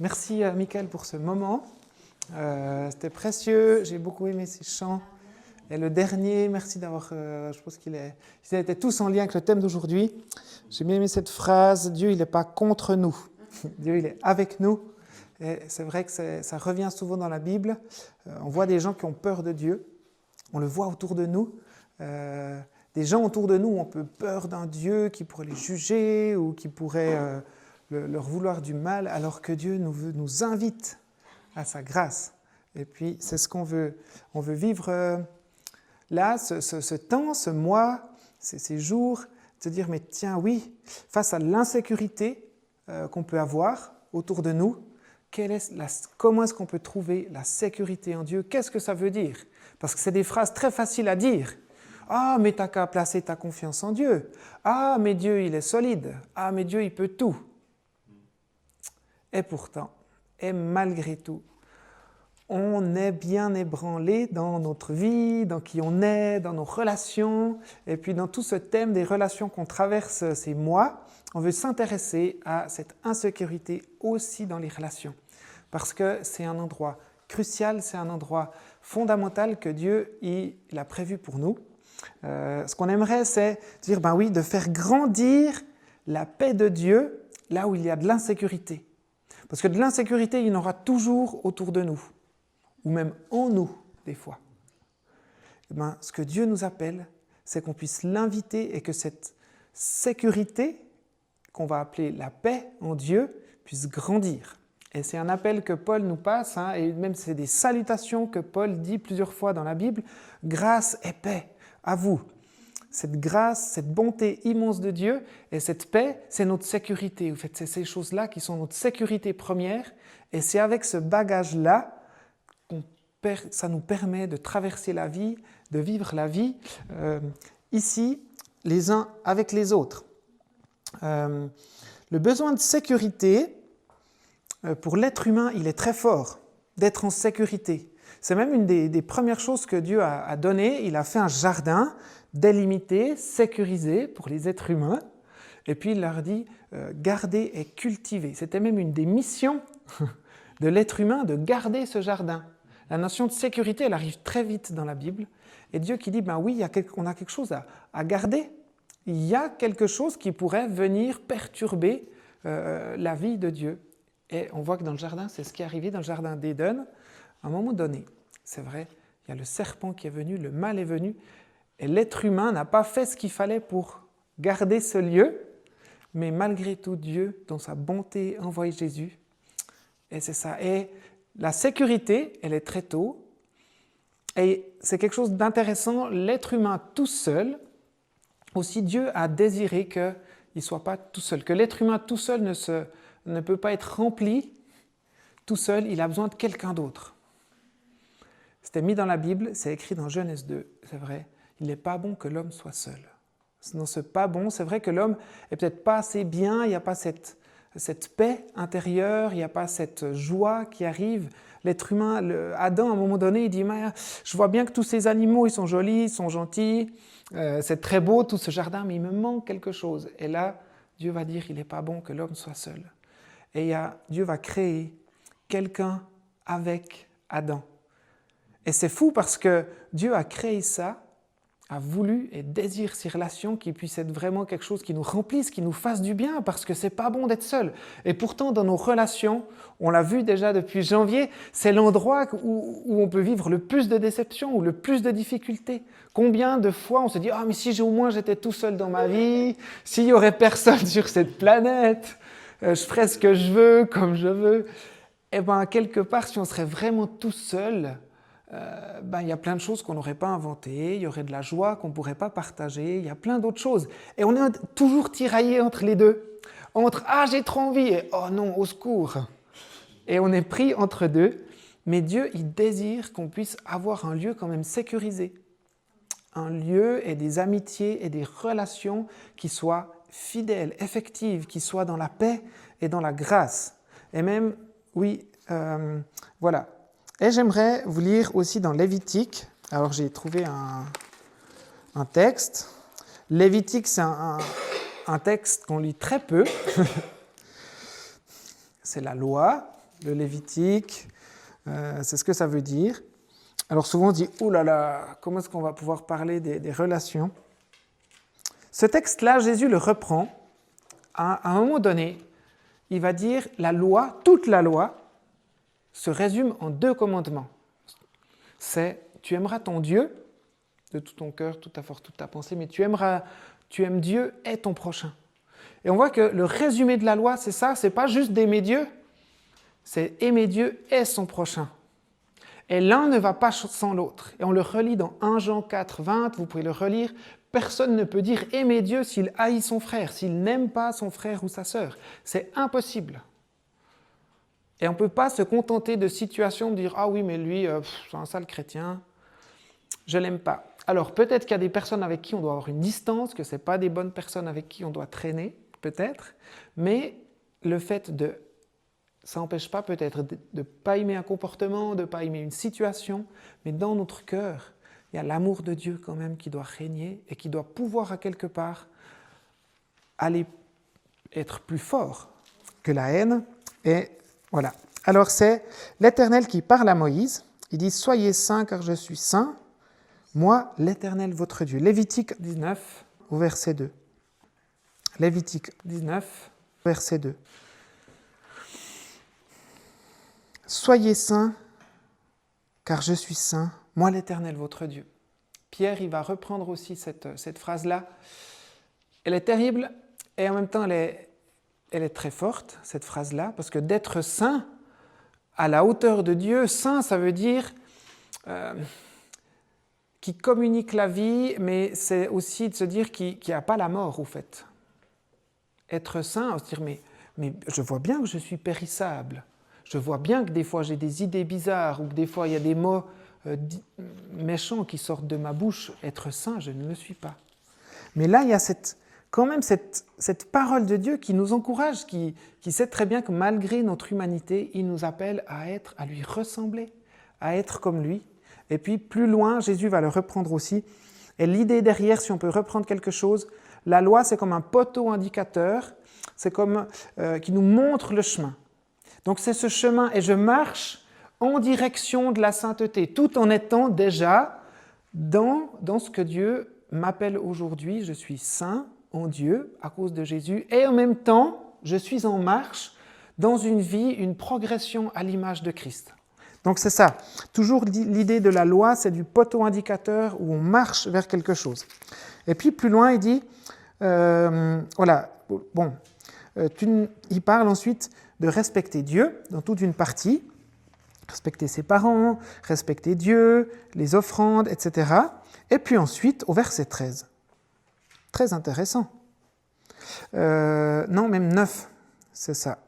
Merci Michael pour ce moment. C'était précieux, j'ai beaucoup aimé ces chants. Et le dernier, merci d'avoir... je pense qu'ils étaient tous en lien avec le thème d'aujourd'hui. J'ai bien aimé cette phrase, Dieu il n'est pas contre nous, Dieu il est avec nous. Et c'est vrai que ça revient souvent dans la Bible. On voit des gens qui ont peur de Dieu, on le voit autour de nous. Des gens autour de nous ont un peu peur d'un Dieu qui pourrait les juger ou qui pourrait leur vouloir du mal, alors que Dieu nous invite à sa grâce. Et puis c'est ce qu'on veut. On veut vivre là, ce temps, ce mois, ces jours, se dire mais tiens oui, face à l'insécurité qu'on peut avoir autour de nous, comment est-ce qu'on peut trouver la sécurité en Dieu? Qu'est-ce que ça veut dire? Parce que c'est des phrases très faciles à dire. Ah, mais t'as qu'à placer ta confiance en Dieu. Ah, mais Dieu, il est solide. Ah, mais Dieu, il peut tout. Et pourtant, et malgré tout, on est bien ébranlé dans notre vie, dans qui on est, dans nos relations, et puis dans tout ce thème des relations qu'on traverse ces mois, on veut s'intéresser à cette insécurité aussi dans les relations. Parce que c'est un endroit crucial, c'est un endroit fondamental que Dieu il a prévu pour nous. Ce qu'on aimerait, c'est dire, ben oui, de faire grandir la paix de Dieu là où il y a de l'insécurité. Parce que de l'insécurité, il y en aura toujours autour de nous, ou même en nous, des fois. Et ben, ce que Dieu nous appelle, c'est qu'on puisse l'inviter et que cette sécurité, qu'on va appeler la paix en Dieu, puisse grandir. Et c'est un appel que Paul nous passe, et même c'est des salutations que Paul dit plusieurs fois dans la Bible, « Grâce et paix à vous ». Cette grâce, cette bonté immense de Dieu et cette paix, c'est notre sécurité. En fait, c'est ces choses-là qui sont notre sécurité première. Et c'est avec ce bagage-là ça nous permet de traverser la vie, de vivre la vie ici, les uns avec les autres. Le besoin de sécurité, pour l'être humain, il est très fort, d'être en sécurité. C'est même une des premières choses que Dieu a données. Il a fait un jardin délimité, sécurisé pour les êtres humains. Et puis il leur dit garder et cultiver. C'était même une des missions de l'être humain de garder ce jardin. La notion de sécurité, elle arrive très vite dans la Bible. Et Dieu qui dit, ben oui, on a quelque chose à garder. Il y a quelque chose qui pourrait venir perturber la vie de Dieu. Et on voit que dans le jardin, c'est ce qui est arrivé dans le jardin d'Éden. À un moment donné, c'est vrai, il y a le serpent qui est venu, le mal est venu, et l'être humain n'a pas fait ce qu'il fallait pour garder ce lieu, mais malgré tout, Dieu, dans sa bonté, envoie Jésus. Et c'est ça. Et la sécurité, elle est très tôt. Et c'est quelque chose d'intéressant. L'être humain tout seul, aussi Dieu a désiré qu'il ne soit pas tout seul. Que l'être humain tout seul ne peut pas être rempli tout seul. Il a besoin de quelqu'un d'autre. C'était mis dans la Bible, c'est écrit dans Genèse 2, c'est vrai. Il n'est pas bon que l'homme soit seul. Dans ce pas bon, c'est vrai que l'homme n'est peut-être pas assez bien, il n'y a pas cette paix intérieure, il n'y a pas cette joie qui arrive. L'être humain, Adam, à un moment donné, il dit « Je vois bien que tous ces animaux, ils sont jolis, ils sont gentils, c'est très beau tout ce jardin, mais il me manque quelque chose. » Et là, Dieu va dire « Il n'est pas bon que l'homme soit seul. » Et Dieu va créer quelqu'un avec Adam. Et c'est fou parce que Dieu a créé ça, a voulu et désire ces relations qui puissent être vraiment quelque chose qui nous remplisse, qui nous fasse du bien, parce que c'est pas bon d'être seul. Et pourtant, dans nos relations, on l'a vu déjà depuis janvier, c'est l'endroit où on peut vivre le plus de déceptions ou le plus de difficultés. Combien de fois on se dit « Ah, mais si au moins j'étais tout seul dans ma vie, s'il y aurait personne sur cette planète, je ferais ce que je veux, comme je veux. » Eh bien, quelque part, si on serait vraiment tout seul, il y a plein de choses qu'on n'aurait pas inventées, il y aurait de la joie qu'on ne pourrait pas partager, il y a plein d'autres choses. Et on est toujours tiraillé entre les deux. Entre « Ah, j'ai trop envie » et « Oh non, au secours !» Et on est pris entre deux. Mais Dieu, il désire qu'on puisse avoir un lieu quand même sécurisé. Un lieu et des amitiés et des relations qui soient fidèles, effectives, qui soient dans la paix et dans la grâce. Et même, oui, voilà. Et j'aimerais vous lire aussi dans Lévitique. Alors j'ai trouvé un texte. Lévitique, c'est un texte qu'on lit très peu. C'est la loi. le Lévitique, c'est ce que ça veut dire. Alors souvent on se dit, oh là là, comment est-ce qu'on va pouvoir parler des relations? Ce texte-là, Jésus le reprend. À un moment donné, il va dire, la loi, toute la loi, se résume en 2 commandements. C'est, tu aimeras ton Dieu de tout ton cœur, toute ta force, toute ta pensée, mais tu aimes Dieu et ton prochain. Et on voit que le résumé de la loi, c'est ça, c'est pas juste d'aimer Dieu, c'est aimer Dieu et son prochain. Et l'un ne va pas sans l'autre. Et on le relit dans 1 Jean 4, 20, vous pouvez le relire. Personne ne peut dire aimer Dieu s'il haït son frère, s'il n'aime pas son frère ou sa sœur. C'est impossible. Et on ne peut pas se contenter de situations de dire « Ah oui, mais lui, c'est un sale chrétien, je ne l'aime pas ». Alors peut-être qu'il y a des personnes avec qui on doit avoir une distance, que ce n'est pas des bonnes personnes avec qui on doit traîner, peut-être, mais le fait de... Ça n'empêche pas peut-être de ne pas aimer un comportement, de ne pas aimer une situation, mais dans notre cœur, il y a l'amour de Dieu quand même qui doit régner et qui doit pouvoir à quelque part aller être plus fort que la haine. Et voilà. Alors c'est l'Éternel qui parle à Moïse. Il dit « Soyez saints car je suis saint, moi l'Éternel votre Dieu ». Lévitique 19 au verset 2. Lévitique 19 verset 2. Soyez saints, car je suis saint, moi l'Éternel, votre Dieu. Pierre, il va reprendre aussi cette phrase-là. Elle est terrible et en même temps, elle est très forte, cette phrase-là, parce que d'être saint, à la hauteur de Dieu, saint, ça veut dire qui communique la vie, mais c'est aussi de se dire qu'il n'y a pas la mort, au fait. Être saint, on se dire, mais je vois bien que je suis périssable. Je vois bien que des fois j'ai des idées bizarres ou que des fois il y a des mots méchants qui sortent de ma bouche. Être saint, je ne le suis pas. Mais là, il y a quand même cette parole de Dieu qui nous encourage, qui sait très bien que malgré notre humanité, il nous appelle à lui ressembler, à être comme lui. Et puis plus loin, Jésus va le reprendre aussi. Et l'idée derrière, si on peut reprendre quelque chose, la loi c'est comme un poteau indicateur, c'est comme qui nous montre le chemin. Donc c'est ce chemin, et je marche en direction de la sainteté, tout en étant déjà dans ce que Dieu m'appelle aujourd'hui. Je suis saint en Dieu à cause de Jésus, et en même temps, je suis en marche dans une vie, une progression à l'image de Christ. Donc c'est ça, toujours l'idée de la loi, c'est du poteau indicateur où on marche vers quelque chose. Et puis plus loin, il dit, il parle ensuite de respecter Dieu dans toute une partie, respecter ses parents, respecter Dieu, les offrandes, etc. Et puis ensuite, au verset 13, très intéressant, même 9, c'est ça.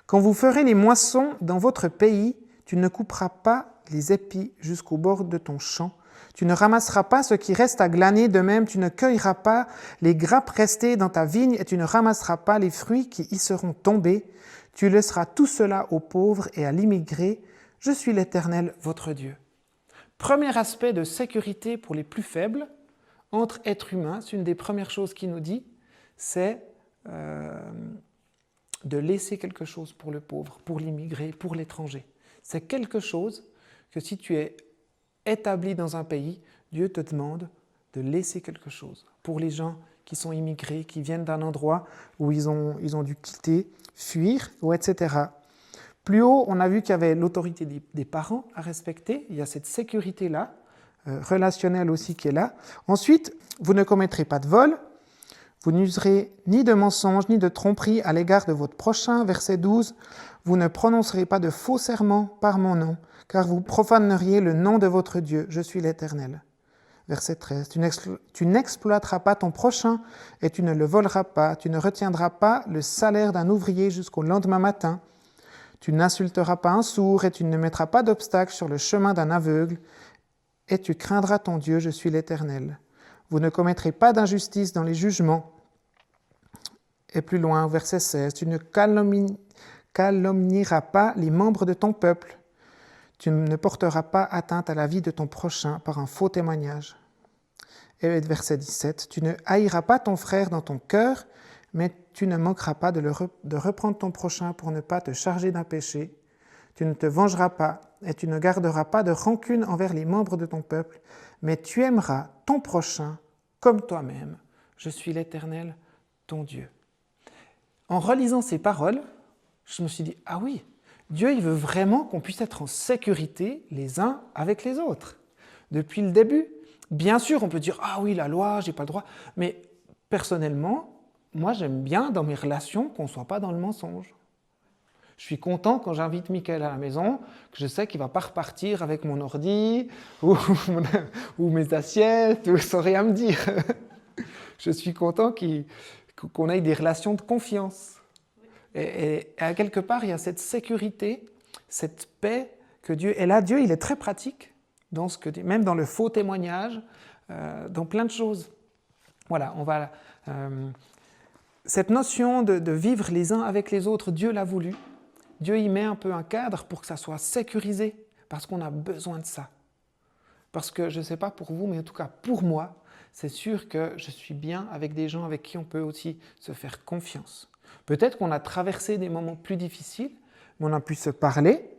Quand vous ferez les moissons dans votre pays, tu ne couperas pas les épis jusqu'au bord de ton champ. Tu ne ramasseras pas ce qui reste à glaner, de même tu ne cueilleras pas les grappes restées dans ta vigne et tu ne ramasseras pas les fruits qui y seront tombés. Tu laisseras tout cela aux pauvres et à l'immigré. Je suis l'Éternel, votre Dieu. Premier aspect de sécurité pour les plus faibles, entre êtres humains, c'est une des premières choses qu'il nous dit, c'est de laisser quelque chose pour le pauvre, pour l'immigré, pour l'étranger. C'est quelque chose que si tu es établi dans un pays, Dieu te demande de laisser quelque chose pour les gens qui sont immigrés, qui viennent d'un endroit où ils ont dû quitter, fuir, ou etc. Plus haut, on a vu qu'il y avait l'autorité des parents à respecter, il y a cette sécurité-là, relationnelle aussi qui est là. Ensuite, vous ne commettrez pas de vol, vous n'userez ni de mensonge ni de tromperie à l'égard de votre prochain, verset 12, vous ne prononcerez pas de faux serments par mon nom, car vous profaneriez le nom de votre Dieu, je suis l'Éternel. Verset 13, tu n'exploiteras pas ton prochain et tu ne le voleras pas, tu ne retiendras pas le salaire d'un ouvrier jusqu'au lendemain matin, tu n'insulteras pas un sourd et tu ne mettras pas d'obstacle sur le chemin d'un aveugle, et tu craindras ton Dieu, je suis l'Éternel. Vous ne commettrez pas d'injustice dans les jugements. Et plus loin, verset 16, tu ne calomnieras pas les membres de ton peuple. Tu ne porteras pas atteinte à la vie de ton prochain par un faux témoignage. Et verset 17, tu ne haïras pas ton frère dans ton cœur, mais tu ne manqueras pas de reprendre ton prochain pour ne pas te charger d'un péché. Tu ne te vengeras pas et tu ne garderas pas de rancune envers les membres de ton peuple, mais tu aimeras ton prochain comme toi-même. Je suis l'Éternel, ton Dieu. En relisant ces paroles, je me suis dit, ah oui, Dieu il veut vraiment qu'on puisse être en sécurité les uns avec les autres. Depuis le début, bien sûr, on peut dire, ah oui, la loi, j'ai pas le droit, mais personnellement, moi j'aime bien dans mes relations qu'on ne soit pas dans le mensonge. Je suis content quand j'invite Mickaël à la maison, que je sais qu'il ne va pas repartir avec mon ordi ou mes assiettes ou sans rien me dire. Je suis content qu'on ait des relations de confiance. Et à quelque part, il y a cette sécurité, cette paix que Dieu... Et là, Dieu, il est très pratique, dans ce que, même dans le faux témoignage, dans plein de choses. Voilà, on va... cette notion de vivre les uns avec les autres, Dieu l'a voulu. Dieu y met un peu un cadre pour que ça soit sécurisé, parce qu'on a besoin de ça. Parce que, je ne sais pas pour vous, mais en tout cas pour moi, c'est sûr que je suis bien avec des gens avec qui on peut aussi se faire confiance. Peut-être qu'on a traversé des moments plus difficiles, mais on a pu se parler,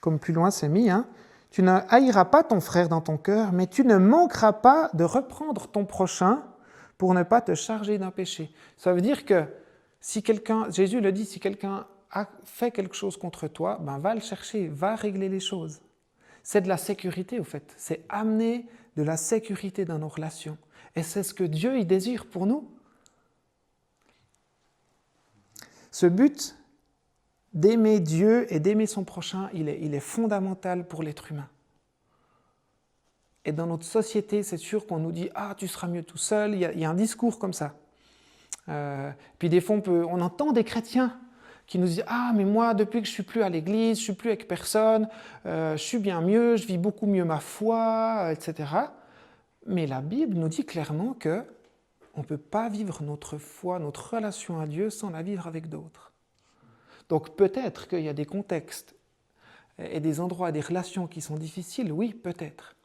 comme plus loin c'est mis, hein. Tu ne haïras pas ton frère dans ton cœur, mais tu ne manqueras pas de reprendre ton prochain pour ne pas te charger d'un péché. Ça veut dire que si quelqu'un, Jésus le dit, si quelqu'un a fait quelque chose contre toi, ben va le chercher, va régler les choses. C'est de la sécurité au fait, c'est amener de la sécurité dans nos relations. Et c'est ce que Dieu il désire pour nous. Ce but d'aimer Dieu et d'aimer son prochain, il est fondamental pour l'être humain. Et dans notre société, c'est sûr qu'on nous dit « Ah, tu seras mieux tout seul », il y a un discours comme ça. Puis des fois, on entend des chrétiens qui nous disent « Ah, mais moi, depuis que je ne suis plus à l'église, je ne suis plus avec personne, je suis bien mieux, je vis beaucoup mieux ma foi, etc. » Mais la Bible nous dit clairement qu'on ne peut pas vivre notre foi, notre relation à Dieu sans la vivre avec d'autres. Donc peut-être qu'il y a des contextes et des endroits, des relations qui sont difficiles, oui, peut-être.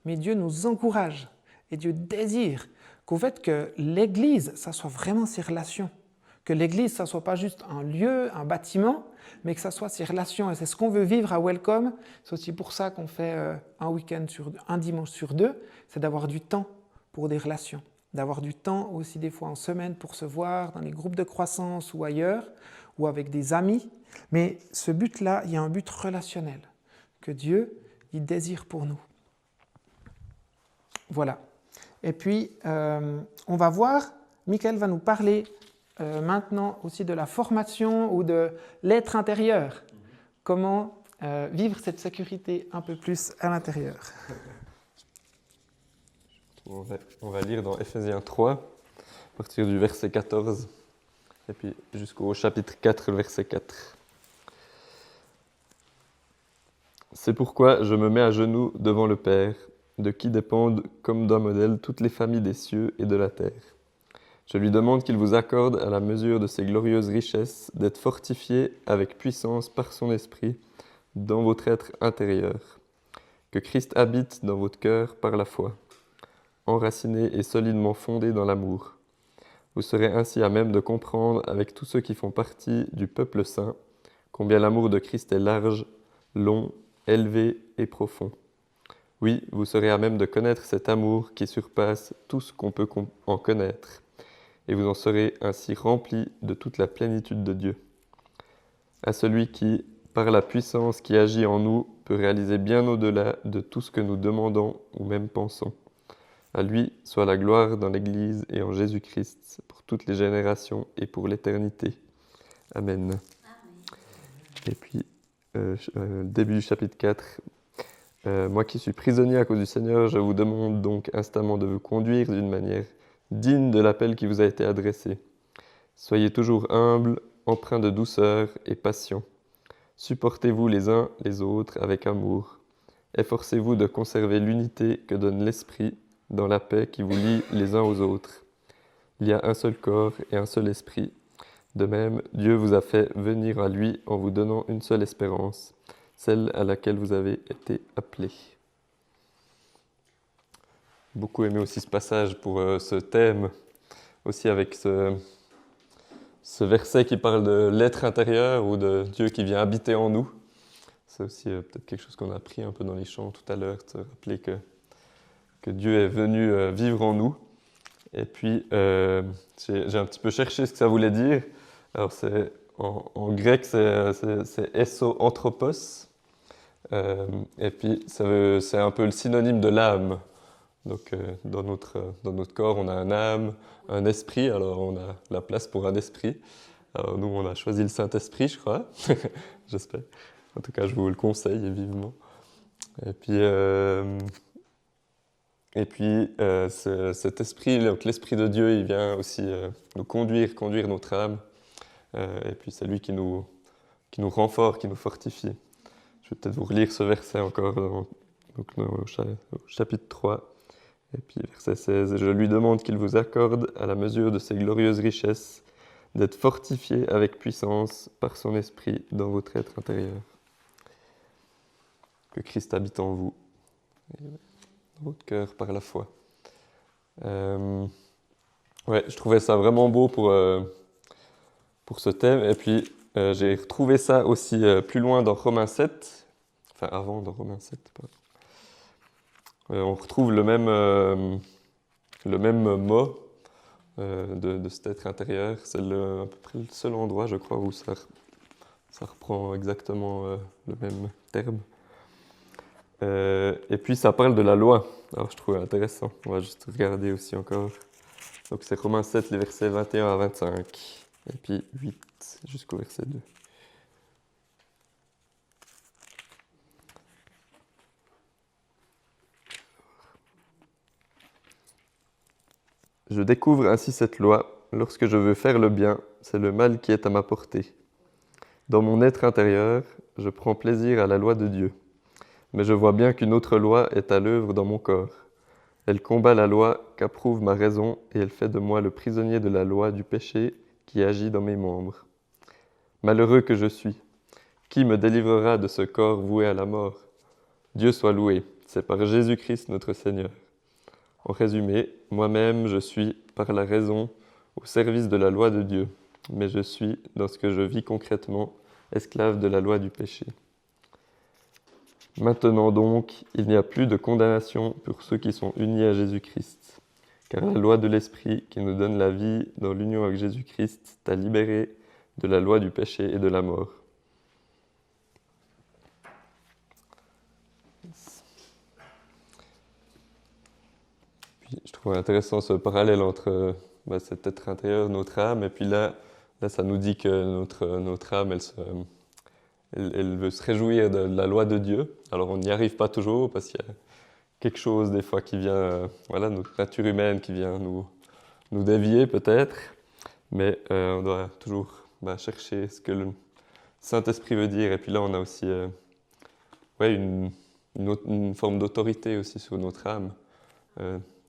Mais Dieu nous encourage et Dieu désire qu'au fait que l'Église, ça soit vraiment ses relations. Que l'Église, ça ne soit pas juste un lieu, un bâtiment, mais que ça soit ses relations. Et c'est ce qu'on veut vivre à Welcome. C'est aussi pour ça qu'on fait un dimanche sur deux, c'est d'avoir du temps pour des relations. D'avoir du temps aussi des fois en semaine pour se voir dans les groupes de croissance ou ailleurs, ou avec des amis. Mais ce but-là, il y a un but relationnel que Dieu, il désire pour nous. Voilà. Et puis, on va voir, Mickaël va nous parler maintenant aussi de la formation ou de l'être intérieur. Comment vivre cette sécurité un peu plus à l'intérieur. On va lire dans Ephésiens 3, à partir du verset 14, et puis jusqu'au chapitre 4, le verset 4. C'est pourquoi je me mets à genoux devant le Père, de qui dépendent comme d'un modèle toutes les familles des cieux et de la terre. Je lui demande qu'il vous accorde, à la mesure de ses glorieuses richesses, d'être fortifié avec puissance par son esprit dans votre être intérieur. Que Christ habite dans votre cœur par la foi, enraciné et solidement fondé dans l'amour. Vous serez ainsi à même de comprendre avec tous ceux qui font partie du peuple saint combien l'amour de Christ est large, long, élevé et profond. Oui, vous serez à même de connaître cet amour qui surpasse tout ce qu'on peut en connaître, et vous en serez ainsi remplis de toute la plénitude de Dieu. À celui qui, par la puissance qui agit en nous, peut réaliser bien au-delà de tout ce que nous demandons ou même pensons. À lui soit la gloire dans l'Église et en Jésus-Christ, pour toutes les générations et pour l'éternité. Amen. Amen. Et puis, début du chapitre 4. Moi qui suis prisonnier à cause du Seigneur, je vous demande donc instamment de vous conduire d'une manière digne de l'appel qui vous a été adressé. Soyez toujours humbles, empreints de douceur et patients. Supportez-vous les uns les autres avec amour. Efforcez-vous de conserver l'unité que donne l'Esprit dans la paix qui vous lie les uns aux autres. Il y a un seul corps et un seul esprit. De même, Dieu vous a fait venir à lui en vous donnant une seule espérance, celle à laquelle vous avez été appelés. Beaucoup aimé aussi ce passage pour ce thème, aussi avec ce verset qui parle de l'être intérieur ou de Dieu qui vient habiter en nous. C'est aussi peut-être quelque chose qu'on a appris un peu dans les chants tout à l'heure, de se rappeler que Dieu est venu vivre en nous. Et puis, j'ai un petit peu cherché ce que ça voulait dire. Alors, en grec, c'est eso anthropos. Et puis, c'est un peu le synonyme de l'âme. Donc, dans notre corps, on a un âme, un esprit. Alors, on a la place pour un esprit. Alors, nous, on a choisi le Saint-Esprit, je crois. J'espère. En tout cas, je vous le conseille vivement. Et puis, cet esprit, donc l'esprit de Dieu, il vient aussi nous conduire notre âme. Et puis, c'est lui qui nous rend fort, qui nous fortifie. Je vais peut-être vous relire ce verset encore au chapitre 3. Et puis, verset 16. « Je lui demande qu'il vous accorde, à la mesure de ses glorieuses richesses, d'être fortifié avec puissance par son esprit dans votre être intérieur. » Que Christ habite en vous, dans votre cœur par la foi. Ouais, je trouvais ça vraiment beau pour ce thème. Et puis, j'ai retrouvé ça aussi plus loin dans Romains 7. Enfin, avant, dans Romains 7. On retrouve le même mot de cet être intérieur. C'est à peu près le seul endroit, je crois, où ça reprend exactement le même terme. Et puis ça parle de la loi. Alors je trouve intéressant. On va juste regarder aussi encore. Donc c'est Romains 7, les versets 21 à 25. Et puis 8 jusqu'au verset 2. Je découvre ainsi cette loi. Lorsque je veux faire le bien, c'est le mal qui est à ma portée. Dans mon être intérieur, je prends plaisir à la loi de Dieu. Mais je vois bien qu'une autre loi est à l'œuvre dans mon corps. Elle combat la loi qu'approuve ma raison et elle fait de moi le prisonnier de la loi du péché qui agit dans mes membres. Malheureux que je suis, qui me délivrera de ce corps voué à la mort? Dieu soit loué, c'est par Jésus-Christ notre Seigneur. En résumé, moi-même je suis, par la raison, au service de la loi de Dieu, mais je suis, dans ce que je vis concrètement, esclave de la loi du péché. Maintenant donc, il n'y a plus de condamnation pour ceux qui sont unis à Jésus-Christ, car la loi de l'Esprit qui nous donne la vie dans l'union avec Jésus-Christ t'a libéré de la loi du péché et de la mort. Puis, je trouve intéressant ce parallèle entre cet être intérieur, notre âme, et puis là ça nous dit que notre âme, elle veut se réjouir de la loi de Dieu. Alors on n'y arrive pas toujours parce qu'il y a quelque chose des fois qui vient, notre nature humaine qui vient nous dévier peut-être, mais on doit toujours chercher ce que le Saint-Esprit veut dire. Et puis là on a aussi une forme d'autorité aussi sur notre âme.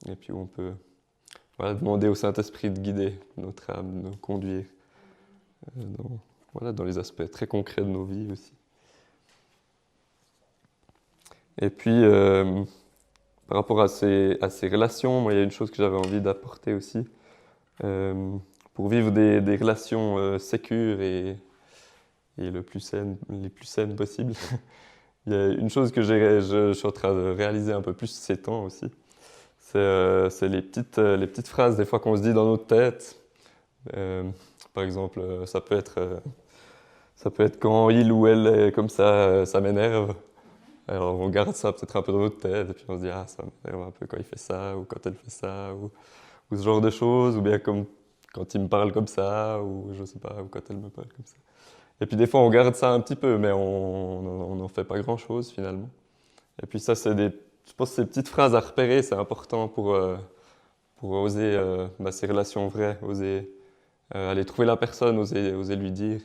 Et puis on peut demander au Saint-Esprit de guider notre âme, de nous conduire dans les aspects très concrets de nos vies aussi. Et puis, par rapport à ces relations, moi, il y a une chose que j'avais envie d'apporter aussi. Pour vivre des relations sécures et les plus saines possibles, il y a une chose que je suis en train de réaliser un peu plus ces temps aussi. C'est les petites phrases des fois qu'on se dit dans notre tête. Par exemple, ça peut être quand il ou elle est comme ça m'énerve. Alors on garde ça peut-être un peu dans notre tête et puis on se dit ah ça m'énerve un peu quand il fait ça ou quand elle fait ça ou ce genre de choses, ou bien comme quand il me parle comme ça ou je sais pas, ou quand elle me parle comme ça. Et puis des fois on garde ça un petit peu mais on n'en fait pas grand-chose finalement. Et puis ça je pense que ces petites phrases à repérer, c'est important pour oser ces relations vraies, oser aller trouver la personne, oser lui dire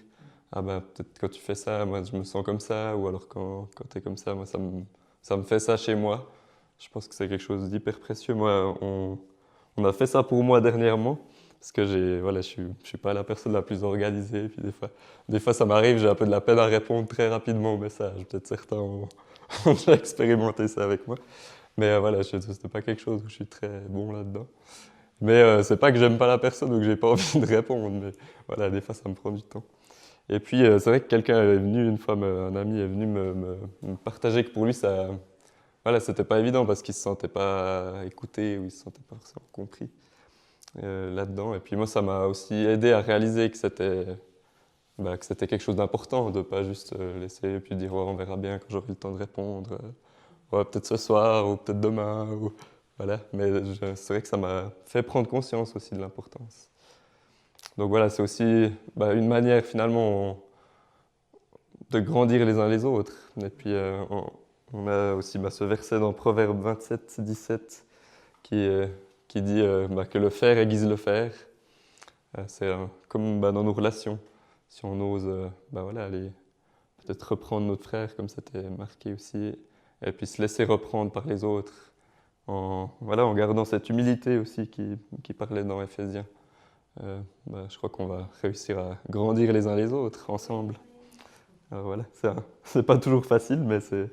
ah peut-être quand tu fais ça, moi je me sens comme ça, ou alors quand tu es comme ça, moi ça me fait ça chez moi. Je pense que c'est quelque chose d'hyper précieux. Moi, on a fait ça pour moi dernièrement, parce que je suis pas la personne la plus organisée, et puis des fois ça m'arrive, j'ai un peu de la peine à répondre très rapidement aux messages. Peut-être certains ont déjà expérimenté ça avec moi. Mais c'était pas quelque chose où je suis très bon là-dedans. Mais c'est pas que j'aime pas la personne ou que j'ai pas envie de répondre, mais voilà, des fois ça me prend du temps. Et puis c'est vrai que quelqu'un est venu une fois, un ami est venu me partager que pour lui ça, voilà, c'était pas évident parce qu'il se sentait pas écouté ou il se sentait pas forcément compris là-dedans. Et puis moi ça m'a aussi aidé à réaliser que c'était quelque chose d'important, de pas juste laisser et puis dire ouais, on verra bien quand j'aurai le temps de répondre, ouais, peut-être ce soir ou peut-être demain. Voilà. Mais c'est vrai que ça m'a fait prendre conscience aussi de l'importance. Donc voilà, c'est aussi une manière finalement de grandir les uns les autres. Et puis on a aussi ce verset dans Proverbe 27, 17 qui dit que le faire aiguise le faire. C'est comme dans nos relations. Si on ose voilà, aller peut-être reprendre notre frère, comme c'était marqué aussi, et puis se laisser reprendre par les autres, en gardant cette humilité aussi qui parlait dans Éphésiens. Je crois qu'on va réussir à grandir les uns les autres ensemble. Alors voilà, c'est pas toujours facile, mais c'est,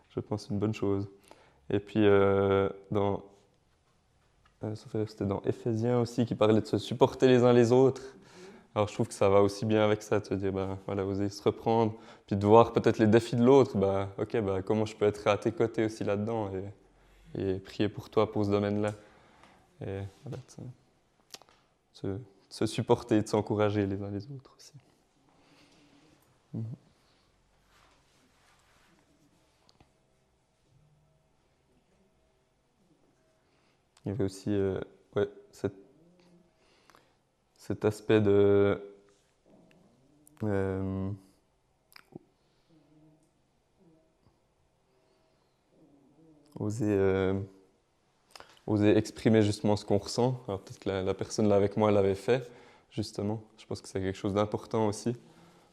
je pense, une bonne chose. Et puis, c'était dans Éphésiens aussi qui parlait de se supporter les uns les autres. Alors je trouve que ça va aussi bien avec ça, de se dire, voilà, oser se reprendre, puis de voir peut-être les défis de l'autre, comment je peux être à tes côtés aussi là-dedans et prier pour toi pour ce domaine-là. Et voilà, se supporter, de s'encourager les uns les autres aussi. Il y avait aussi cet aspect de oser exprimer justement ce qu'on ressent. Alors peut-être que la personne là avec moi l'avait fait, justement. Je pense que c'est quelque chose d'important aussi.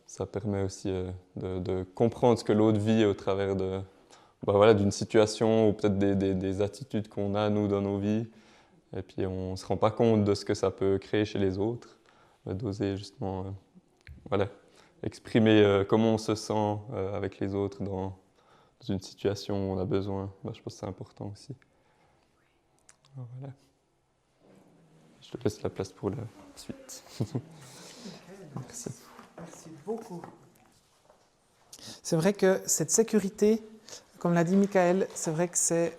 Ça permet aussi de comprendre ce que l'autre vit au travers d'une situation ou peut-être des attitudes qu'on a, nous, dans nos vies. Et puis on ne se rend pas compte de ce que ça peut créer chez les autres. D'oser justement exprimer comment on se sent avec les autres dans une situation où on a besoin. Je pense que c'est important aussi. Alors, voilà. Je te laisse la place pour la suite. Merci. Merci beaucoup. C'est vrai que cette sécurité, comme l'a dit Michael, c'est vrai que c'est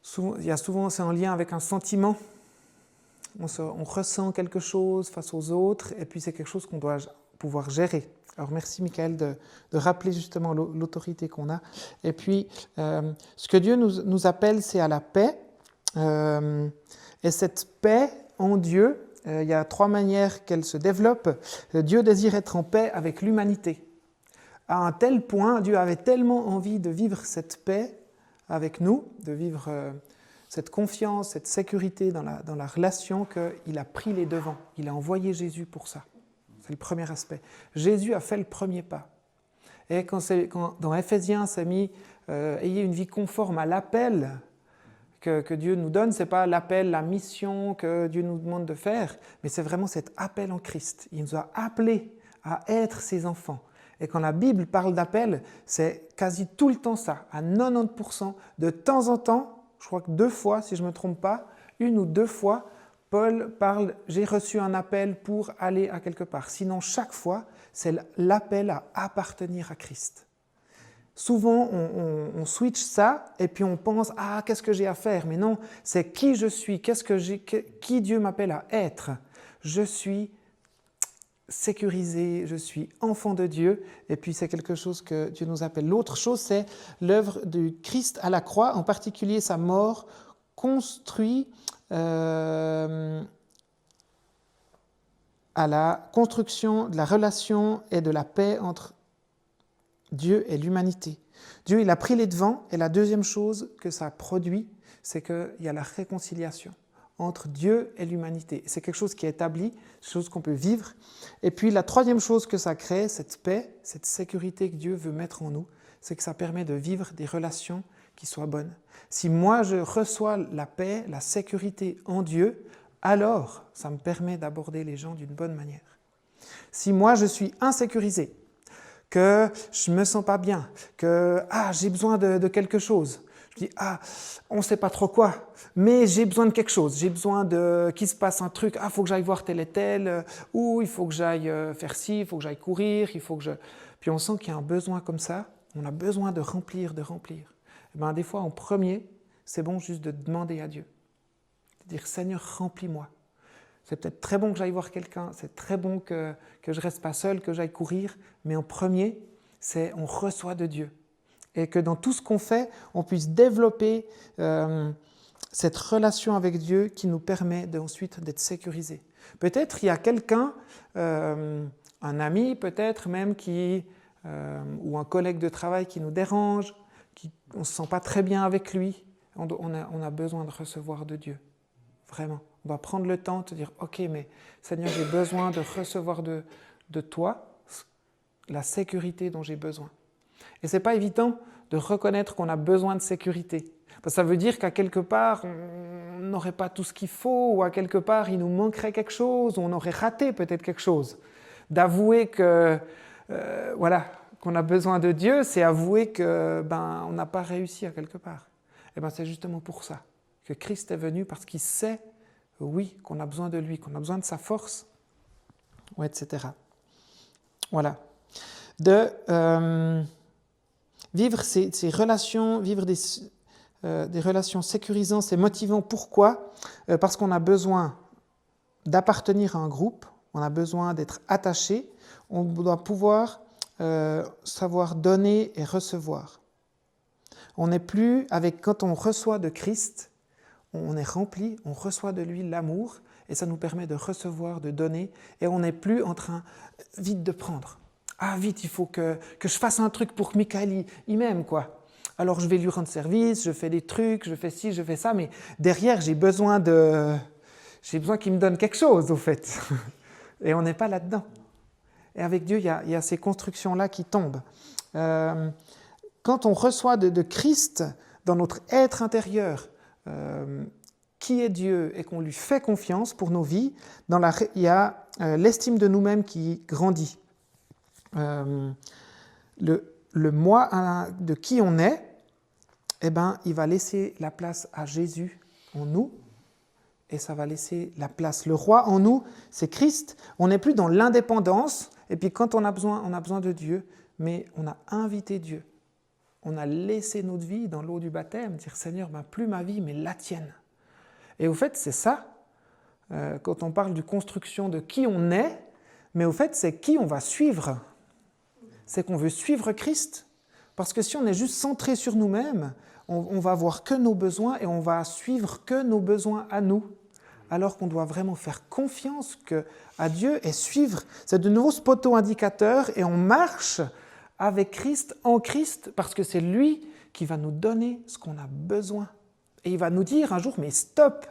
c'est en lien avec un sentiment. On ressent quelque chose face aux autres et puis c'est quelque chose qu'on doit pouvoir gérer. Alors merci Michael de rappeler justement l'autorité qu'on a. Et puis ce que Dieu nous appelle, c'est à la paix. Et cette paix en Dieu, il y a 3 manières qu'elle se développe. Dieu désire être en paix avec l'humanité. À un tel point, Dieu avait tellement envie de vivre cette paix avec nous, de vivre cette confiance, cette sécurité dans la relation qu'il a pris les devants. Il a envoyé Jésus pour ça. C'est le premier aspect. Jésus a fait le premier pas. Et quand dans Éphésiens, c'est mis « ayez une vie conforme à l'appel » que Dieu nous donne, ce n'est pas l'appel, la mission que Dieu nous demande de faire, mais c'est vraiment cet appel en Christ. Il nous a appelés à être ses enfants. Et quand la Bible parle d'appel, c'est quasi tout le temps ça, à 90%. De temps en temps, je crois que 2 fois, si je ne me trompe pas, 1 ou 2 fois, Paul parle « j'ai reçu un appel pour aller à quelque part ». Sinon, chaque fois, c'est l'appel à appartenir à Christ. Souvent, on switch ça et puis on pense « ah, qu'est-ce que j'ai à faire ?» Mais non, c'est qui je suis, qui Dieu m'appelle à être. Je suis sécurisé, je suis enfant de Dieu et puis c'est quelque chose que Dieu nous appelle. L'autre chose, c'est l'œuvre du Christ à la croix, en particulier sa mort construit à la construction de la relation et de la paix entre Dieu et l'humanité. Dieu, il a pris les devants et la deuxième chose que ça produit, c'est qu'il y a la réconciliation entre Dieu et l'humanité. C'est quelque chose qui est établi, quelque chose qu'on peut vivre. Et puis la troisième chose que ça crée, cette paix, cette sécurité que Dieu veut mettre en nous, c'est que ça permet de vivre des relations qui soient bonnes. Si moi je reçois la paix, la sécurité en Dieu, alors ça me permet d'aborder les gens d'une bonne manière. Si moi je suis insécurisé, que je ne me sens pas bien, que j'ai besoin de quelque chose, Je dis, on ne sait pas trop quoi, mais j'ai besoin de quelque chose, j'ai besoin qu'il se passe un truc, il faut que j'aille voir tel et tel, ou il faut que j'aille faire ci, il faut que j'aille courir, il faut que je... Puis on sent qu'il y a un besoin comme ça, on a besoin de remplir. Et bien, des fois, en premier, c'est bon juste de demander à Dieu, de dire, Seigneur, remplis-moi. C'est peut-être très bon que j'aille voir quelqu'un, c'est très bon que je ne reste pas seul, que j'aille courir, mais en premier, c'est on reçoit de Dieu. Et que dans tout ce qu'on fait, on puisse développer cette relation avec Dieu qui nous permet ensuite d'être sécurisés. Peut-être il y a quelqu'un, un ami peut-être même, ou un collègue de travail qui nous dérange, on ne se sent pas très bien avec lui. On a besoin de recevoir de Dieu, vraiment. On doit prendre le temps de se dire, ok, mais Seigneur, j'ai besoin de recevoir de toi la sécurité dont j'ai besoin. Et ce n'est pas évident de reconnaître qu'on a besoin de sécurité. Parce que ça veut dire qu'à quelque part, on n'aurait pas tout ce qu'il faut, ou à quelque part, il nous manquerait quelque chose, ou on aurait raté peut-être quelque chose. D'avouer que, qu'on a besoin de Dieu, c'est avouer qu'on n'a pas réussi à quelque part. Et c'est justement pour ça que Christ est venu, parce qu'il sait, oui, qu'on a besoin de lui, qu'on a besoin de sa force, etc. Voilà. Vivre ces relations, vivre des relations sécurisantes, c'est motivant. Pourquoi ? Parce qu'on a besoin d'appartenir à un groupe, on a besoin d'être attaché, on doit pouvoir savoir donner et recevoir. On n'est plus quand on reçoit de Christ, on est rempli, on reçoit de lui l'amour, et ça nous permet de recevoir, de donner, et on n'est plus en train vite de prendre. Vite, il faut que je fasse un truc pour que Michael, il m'aime, quoi. Alors je vais lui rendre service, je fais des trucs, je fais ci, je fais ça, mais derrière, j'ai besoin qu'il me donne quelque chose, au fait. Et on n'est pas là-dedans. Et avec Dieu, il y a ces constructions-là qui tombent. Quand on reçoit de Christ dans notre être intérieur, qui est Dieu, et qu'on lui fait confiance pour nos vies, il y a l'estime de nous-mêmes qui grandit. Le moi de qui on est, il va laisser la place à Jésus en nous, et ça va laisser la place. Le roi en nous, c'est Christ. On n'est plus dans l'indépendance, et puis quand on a besoin de Dieu, mais on a invité Dieu. On a laissé notre vie dans l'eau du baptême, dire Seigneur, plus ma vie, mais la tienne. Et au fait, c'est ça, quand on parle de construction de qui on est, mais au fait, c'est qui on va suivre. C'est qu'on veut suivre Christ. Parce que si on est juste centré sur nous-mêmes, on va voir que nos besoins et on va suivre que nos besoins à nous. Alors qu'on doit vraiment faire confiance à Dieu et suivre. C'est de nouveau ce poteau indicateur et on marche avec Christ, en Christ, parce que c'est lui qui va nous donner ce qu'on a besoin. Et il va nous dire un jour, mais stop.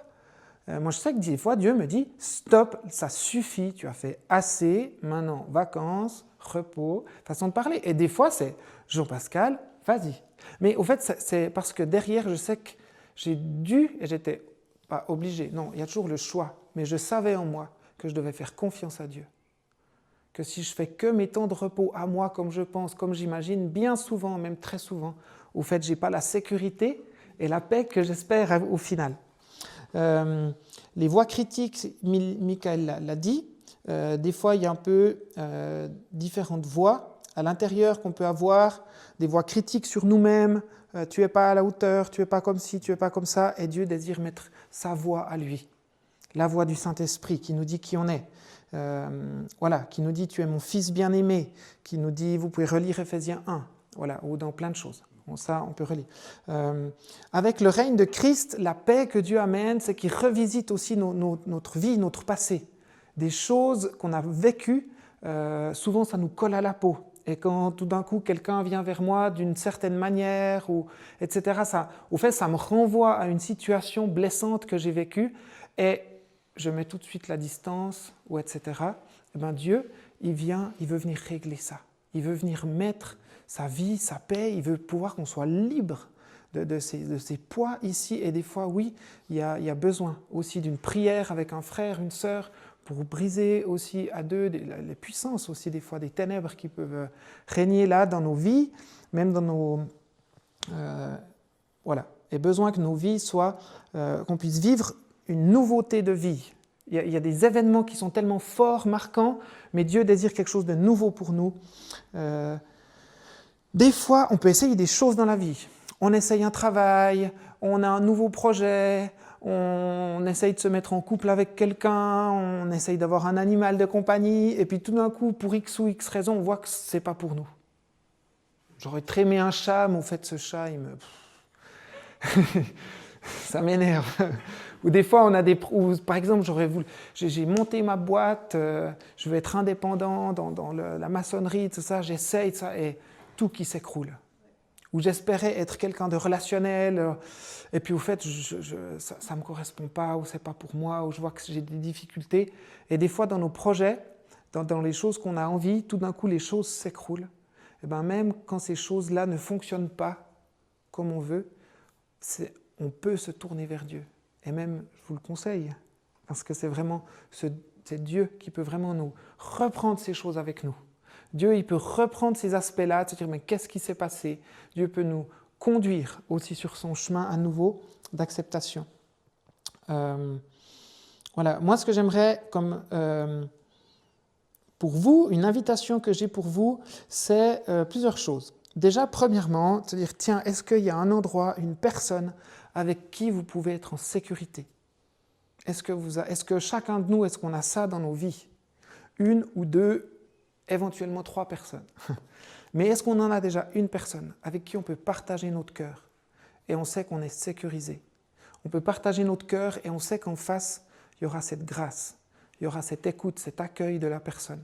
Moi, je sais que des fois, Dieu me dit, stop, ça suffit, tu as fait assez, maintenant, vacances, repos, façon de parler. Et des fois, c'est Jean-Pascal, vas-y. Mais au fait, c'est parce que derrière, je sais que j'ai dû, et j'étais pas obligé, non, il y a toujours le choix, mais je savais en moi que je devais faire confiance à Dieu. Que si je fais que mes temps de repos à moi, comme je pense, comme j'imagine, bien souvent, même très souvent, au fait, je n'ai pas la sécurité et la paix que j'espère au final. Les voix critiques, Michael l'a dit, des fois il y a un peu différentes voix à l'intérieur qu'on peut avoir, des voix critiques sur nous-mêmes, tu n'es pas à la hauteur, tu n'es pas comme ci, tu n'es pas comme ça, et Dieu désire mettre sa voix à lui, la voix du Saint-Esprit qui nous dit qui on est. Qui nous dit « Tu es mon fils bien-aimé », qui nous dit « Vous pouvez relire Ephésiens 1 », ou dans plein de choses. Bon, ça, on peut relire. Avec le règne de Christ, la paix que Dieu amène, c'est qu'il revisite aussi notre vie, notre passé. Des choses qu'on a vécues, souvent ça nous colle à la peau. Et quand tout d'un coup quelqu'un vient vers moi d'une certaine manière, etc., au fait, ça me renvoie à une situation blessante que j'ai vécue, et je mets tout de suite la distance, etc. Dieu, il veut venir régler ça. Il veut venir mettre sa vie, sa paix, il veut pouvoir qu'on soit libre de ces poids ici. Et des fois, oui, il y a besoin aussi d'une prière avec un frère, une sœur, pour briser aussi à deux les puissances aussi des fois, des ténèbres qui peuvent régner là dans nos vies, même dans Voilà, et besoin que nos vies soient, qu'on puisse vivre une nouveauté de vie. Il y a des événements qui sont tellement forts, marquants, mais Dieu désire quelque chose de nouveau pour nous. Des fois, on peut essayer des choses dans la vie. On essaye un travail, on a un nouveau projet, on essaye de se mettre en couple avec quelqu'un, on essaye d'avoir un animal de compagnie, et puis tout d'un coup, pour X ou X raison, on voit que ce n'est pas pour nous. J'aurais très aimé un chat, mais au fait, ce chat, il me... ça m'énerve. Ou des fois, on a des... Ou, par exemple, j'ai monté ma boîte, je veux être indépendant dans la maçonnerie, tout ça, j'essaye de ça, et tout qui s'écroule. Ou j'espérais être quelqu'un de relationnel, et puis au fait, ça ne me correspond pas, ou c'est pas pour moi, ou je vois que j'ai des difficultés. Et des fois, dans nos projets, dans les choses qu'on a envie, tout d'un coup, les choses s'écroulent. Et bien même quand ces choses-là ne fonctionnent pas comme on veut, on peut se tourner vers Dieu. Et même, je vous le conseille, parce que c'est Dieu qui peut vraiment nous reprendre ces choses avec nous. Dieu, il peut reprendre ces aspects-là, de se dire, mais qu'est-ce qui s'est passé? Dieu peut nous conduire aussi sur son chemin à nouveau d'acceptation. Voilà, moi ce que j'aimerais comme... pour vous, une invitation que j'ai pour vous, c'est plusieurs choses. Déjà, premièrement, se dire, tiens, est-ce qu'il y a un endroit, une personne avec qui vous pouvez être en sécurité? Est-ce que chacun de nous, est-ce qu'on a ça dans nos vies? Une ou deux, éventuellement 3 personnes. Mais est-ce qu'on en a déjà une personne avec qui on peut partager notre cœur et on sait qu'on est sécurisé? On peut partager notre cœur et on sait qu'en face, il y aura cette grâce, il y aura cette écoute, cet accueil de la personne.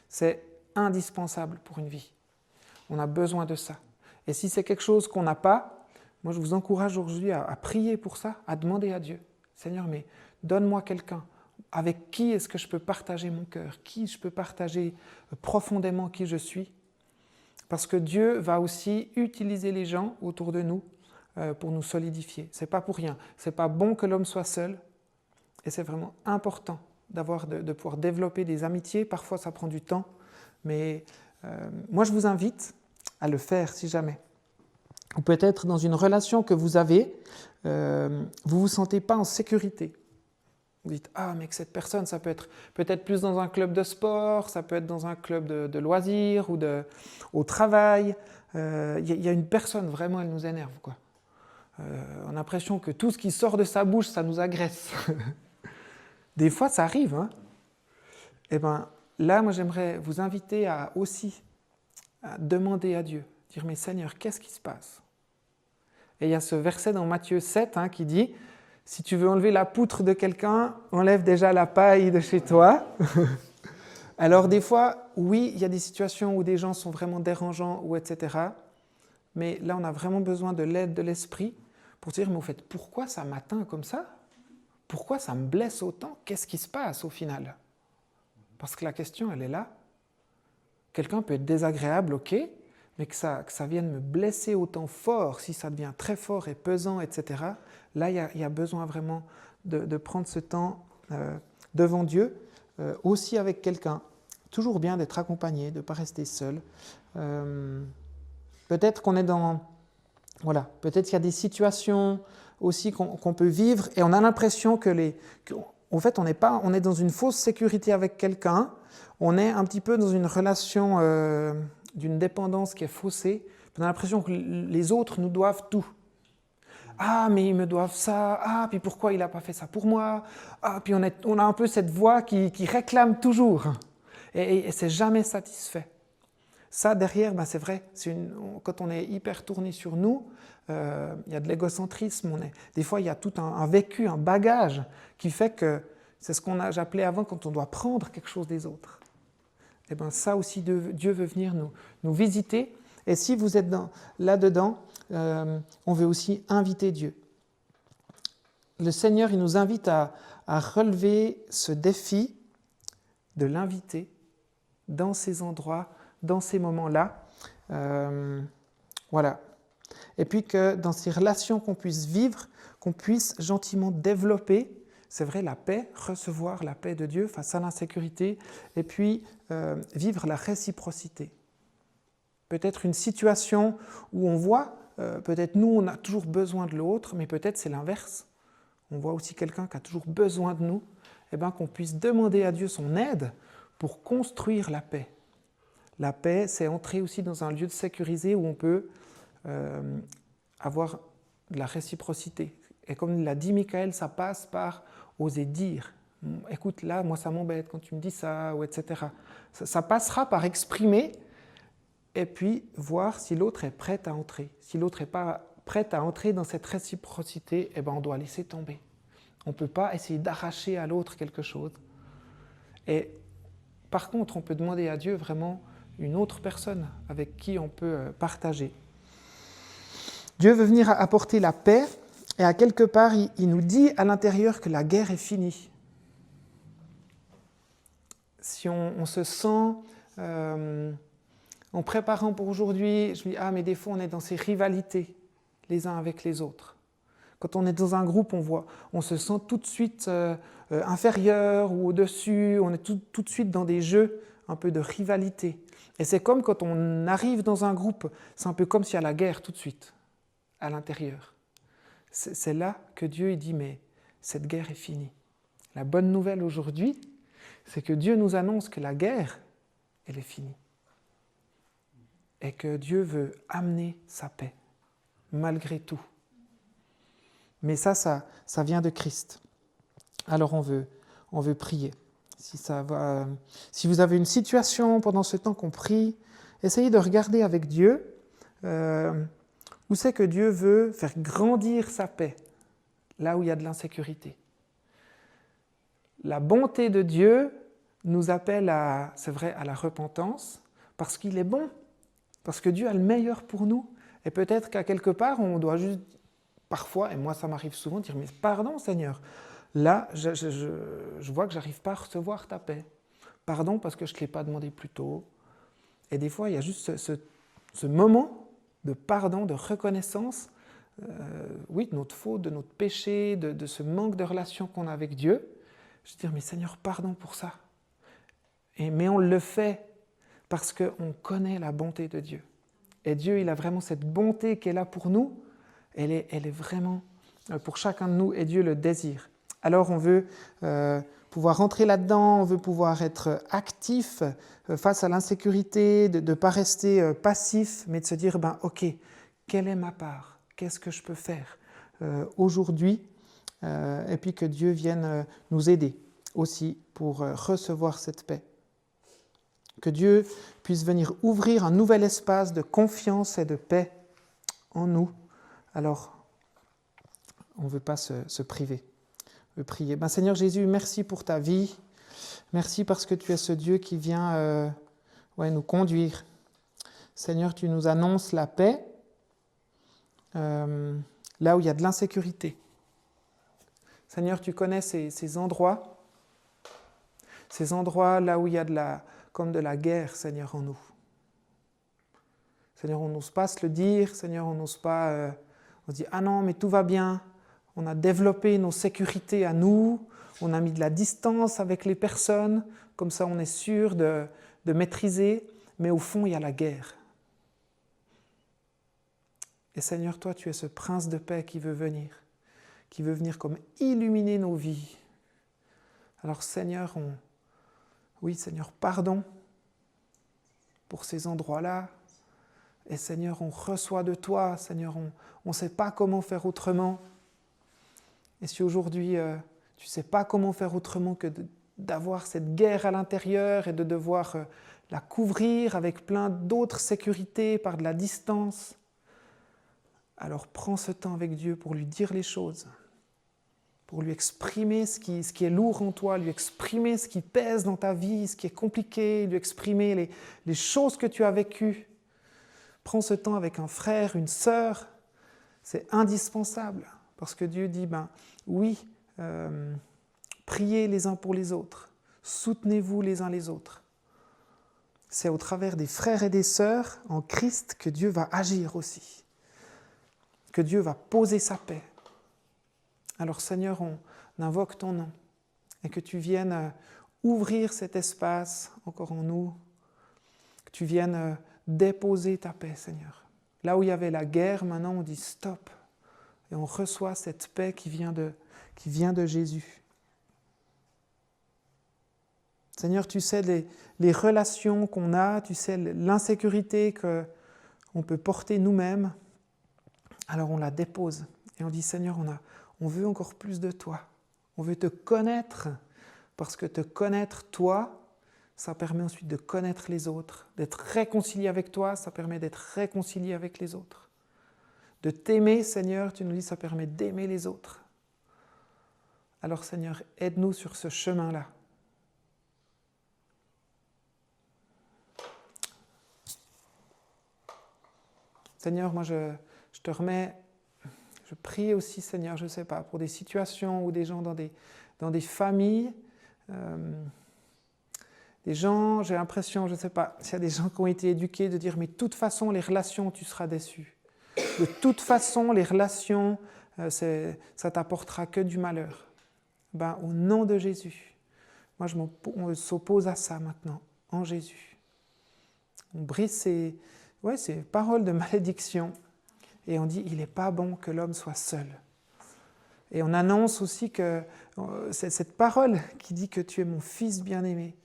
C'est indispensable pour une vie. On a besoin de ça. Et si c'est quelque chose qu'on n'a pas, moi je vous encourage aujourd'hui à prier pour ça, à demander à Dieu. Seigneur, mais donne-moi quelqu'un avec qui est-ce que je peux partager mon cœur, qui je peux partager profondément qui je suis. Parce que Dieu va aussi utiliser les gens autour de nous pour nous solidifier. Ce n'est pas pour rien. Ce n'est pas bon que l'homme soit seul. Et c'est vraiment important de pouvoir développer des amitiés. Parfois, ça prend du temps. Mais moi, je vous invite à le faire si jamais. Ou peut-être dans une relation que vous avez, vous ne vous sentez pas en sécurité. Vous dites, ah, mais que cette personne, ça peut être peut-être plus dans un club de sport, ça peut être dans un club de loisirs ou au travail. Y a une personne, vraiment, elle nous énerve, quoi. On a l'impression que tout ce qui sort de sa bouche, ça nous agresse. Des fois, ça arrive. Hein. Et bien, là, moi, j'aimerais vous inviter à demander à Dieu, dire, mais Seigneur, qu'est-ce qui se passe? Et il y a ce verset dans Matthieu 7 qui dit, si tu veux enlever la poutre de quelqu'un, enlève déjà la paille de chez toi. Alors des fois, oui, il y a des situations où des gens sont vraiment dérangeants, ou etc. Mais là, on a vraiment besoin de l'aide de l'esprit pour dire, mais au fait, pourquoi ça m'atteint comme ça? Pourquoi ça me blesse autant? Qu'est-ce qui se passe au final? Parce que la question, elle est là. Quelqu'un peut être désagréable, ok, mais que ça vienne me blesser autant fort, si ça devient très fort et pesant, etc., là, il y a besoin vraiment de prendre ce temps devant Dieu, aussi avec quelqu'un. Toujours bien d'être accompagné, de ne pas rester seul. Peut-être qu'on est dans... Voilà, peut-être qu'il y a des situations aussi qu'on peut vivre et on a l'impression en fait, on est dans une fausse sécurité avec quelqu'un, on est un petit peu dans une relation d'une dépendance qui est faussée, on a l'impression que les autres nous doivent tout. Ah, mais ils me doivent ça, ah, puis pourquoi il n'a pas fait ça pour moi? Ah, puis on a un peu cette voix qui réclame toujours, et c'est jamais satisfait. Ça, derrière, c'est vrai, quand on est hyper tourné sur nous, il y a de l'égocentrisme, des fois il y a tout un vécu, un bagage qui fait que c'est ce j'appelais avant quand on doit prendre quelque chose des autres. Et bien ça aussi, Dieu veut venir nous visiter. Et si vous êtes là-dedans, on veut aussi inviter Dieu. Le Seigneur, il nous invite à relever ce défi de l'inviter dans ces endroits, dans ces moments-là. Voilà. Et puis que dans ces relations qu'on puisse vivre, qu'on puisse gentiment développer, c'est vrai, la paix, recevoir la paix de Dieu face à l'insécurité, et puis vivre la réciprocité. Peut-être une situation où on voit peut-être nous, on a toujours besoin de l'autre, mais peut-être c'est l'inverse. On voit aussi quelqu'un qui a toujours besoin de nous, et bien qu'on puisse demander à Dieu son aide pour construire la paix. La paix, c'est entrer aussi dans un lieu sécurisé où on peut avoir de la réciprocité. Et comme l'a dit Michael, ça passe par oser dire. Écoute, là, moi, ça m'embête quand tu me dis ça, ou etc. Ça passera par exprimer et puis voir si l'autre est prêt à entrer. Si l'autre n'est pas prêt à entrer dans cette réciprocité, eh ben, on doit laisser tomber. On ne peut pas essayer d'arracher à l'autre quelque chose. Et par contre, on peut demander à Dieu vraiment une autre personne avec qui on peut partager. Dieu veut venir apporter la paix, et à quelque part, il nous dit à l'intérieur que la guerre est finie. Si on se sent, en préparant pour aujourd'hui, je me dis, mais des fois on est dans ces rivalités, les uns avec les autres. Quand on est dans un groupe, on se sent tout de suite inférieur ou au-dessus, on est tout de suite dans des jeux un peu de rivalité. Et c'est comme quand on arrive dans un groupe, c'est un peu comme s'il y a la guerre tout de suite, à l'intérieur. C'est là que Dieu dit, mais cette guerre est finie. La bonne nouvelle aujourd'hui, c'est que Dieu nous annonce que la guerre, elle est finie. Et que Dieu veut amener sa paix, malgré tout. Mais ça vient de Christ. Alors on veut prier. Si vous avez une situation pendant ce temps qu'on prie, essayez de regarder avec Dieu où c'est que Dieu veut faire grandir sa paix, là où il y a de l'insécurité. La bonté de Dieu nous appelle c'est vrai, à la repentance, parce qu'il est bon, parce que Dieu a le meilleur pour nous. Et peut-être qu'à quelque part, on doit juste, parfois, et moi ça m'arrive souvent, dire « mais pardon Seigneur, là je vois que je n'arrive pas à recevoir ta paix. Pardon parce que je ne te l'ai pas demandé plus tôt. » Et des fois, il y a juste ce moment de pardon, de reconnaissance, oui, de notre faute, de notre péché, de ce manque de relation qu'on a avec Dieu. Je veux dire, mais Seigneur, pardon pour ça. Mais on le fait parce qu'on connaît la bonté de Dieu. Et Dieu, il a vraiment cette bonté qui est là pour nous. Elle est vraiment pour chacun de nous et Dieu le désire. Alors on veut pouvoir rentrer là-dedans, on veut pouvoir être actif face à l'insécurité, de ne pas rester passif, mais de se dire, ok, quelle est ma part? Qu'est-ce que je peux faire aujourd'hui? Et puis que Dieu vienne nous aider aussi pour recevoir cette paix. Que Dieu puisse venir ouvrir un nouvel espace de confiance et de paix en nous. Alors, on ne veut pas se priver. On veut prier. Seigneur Jésus, merci pour ta vie. Merci parce que tu es ce Dieu qui vient nous conduire. Seigneur, tu nous annonces la paix là où il y a de l'insécurité. Seigneur, tu connais ces endroits là où il y a comme de la guerre, Seigneur, en nous. Seigneur, on n'ose pas se le dire, Seigneur, on n'ose pas, on se dit, ah non, mais tout va bien, on a développé nos sécurités à nous, on a mis de la distance avec les personnes, comme ça on est sûr de maîtriser, mais au fond, il y a la guerre. Et Seigneur, toi, tu es ce prince de paix qui veut venir comme illuminer nos vies. Alors Seigneur, Seigneur, pardon pour ces endroits-là. Et Seigneur, on reçoit de toi. Seigneur, on ne sait pas comment faire autrement. Et si aujourd'hui, tu ne sais pas comment faire autrement que d'avoir cette guerre à l'intérieur et de devoir la couvrir avec plein d'autres sécurités par de la distance, alors prends ce temps avec Dieu pour lui dire les choses, pour lui exprimer ce qui est lourd en toi, lui exprimer ce qui pèse dans ta vie, ce qui est compliqué, lui exprimer les choses que tu as vécues. Prends ce temps avec un frère, une sœur, c'est indispensable, parce que Dieu dit, priez les uns pour les autres, soutenez-vous les uns les autres. C'est au travers des frères et des sœurs en Christ que Dieu va agir aussi, que Dieu va poser sa paix. Alors Seigneur, on invoque ton nom et que tu viennes ouvrir cet espace encore en nous, que tu viennes déposer ta paix, Seigneur. Là où il y avait la guerre, maintenant on dit stop. Et on reçoit cette paix qui vient de Jésus. Seigneur, tu sais les relations qu'on a, tu sais l'insécurité qu'on peut porter nous-mêmes. Alors on la dépose et on dit Seigneur, on veut encore plus de toi. On veut te connaître parce que te connaître toi, ça permet ensuite de connaître les autres. D'être réconcilié avec toi, ça permet d'être réconcilié avec les autres. De t'aimer, Seigneur, tu nous dis, ça permet d'aimer les autres. Alors Seigneur, aide-nous sur ce chemin-là. Seigneur, moi je te remets, je prie aussi, Seigneur, je ne sais pas, pour des situations où des gens dans des familles, des gens, j'ai l'impression, je ne sais pas, s'il y a des gens qui ont été éduqués de dire, mais de toute façon, les relations, tu seras déçu. De toute façon, les relations, ça t'apportera que du malheur. Au nom de Jésus, moi on s'oppose à ça maintenant, en Jésus. On brise ces paroles de malédiction et on dit, il n'est pas bon que l'homme soit seul. Et on annonce aussi que c'est cette parole qui dit que tu es mon fils bien-aimé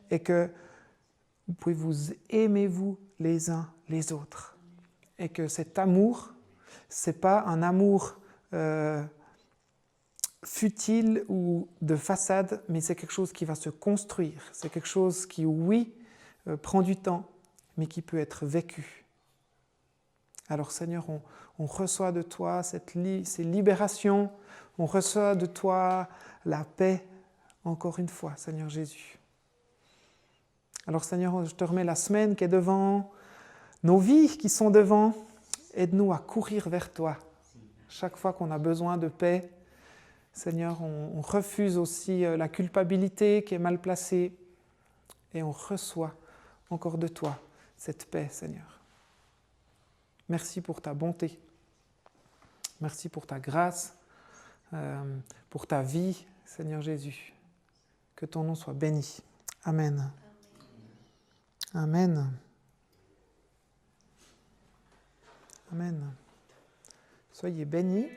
et que vous pouvez vous aimer vous les uns les autres. Et que cet amour, ce n'est pas un amour futile ou de façade, mais c'est quelque chose qui va se construire. C'est quelque chose qui, oui, prend du temps, mais qui peut être vécu. Alors Seigneur, on reçoit de toi ces libérations, on reçoit de toi la paix, encore une fois, Seigneur Jésus. Alors Seigneur, je te remets la semaine qui est devant, nos vies qui sont devant, aide-nous à courir vers toi. Chaque fois qu'on a besoin de paix, Seigneur, on refuse aussi la culpabilité qui est mal placée et on reçoit encore de toi cette paix, Seigneur. Merci pour ta bonté. Merci pour ta grâce, pour ta vie, Seigneur Jésus. Que ton nom soit béni. Amen. Amen. Amen. Soyez bénis.